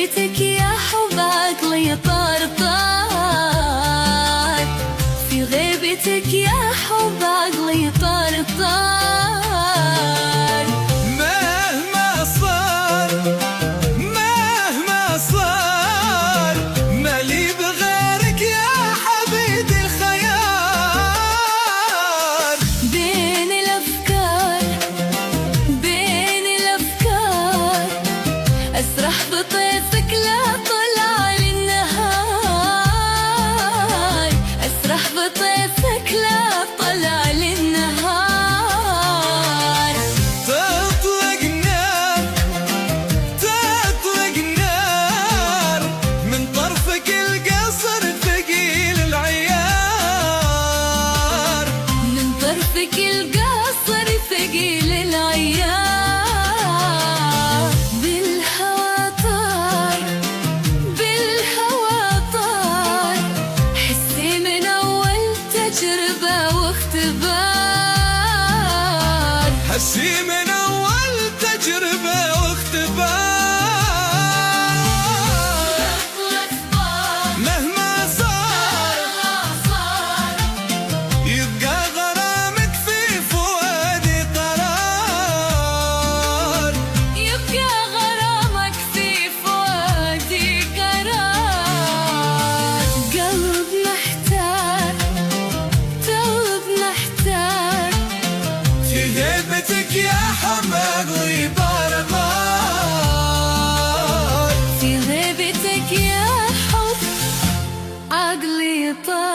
غيبتك يا حب عقلي طار، في غيبتك يا حب عقلي طار. مهما صار مالي بغيرك يا حبيبي الخيار. بين الأفكار أسرح بطيفك لا طلع للنهار، أسرح بطيفك لا طلع للنهار. تطلق نار من طرفك القصر ثقيل العيار، من طرفك القصر ثقيل العيار. بالهوى طار حسي من أول تجربة واختبار، حسي من أول تجربة واختبار. مهما صار يبقى غرامك في فؤادي قرار، يبقى غرامك في فؤادي قرار. قلب محتار في هيبتك يا حماد غيبار غار، في غيبتك يا حب عقلي طار.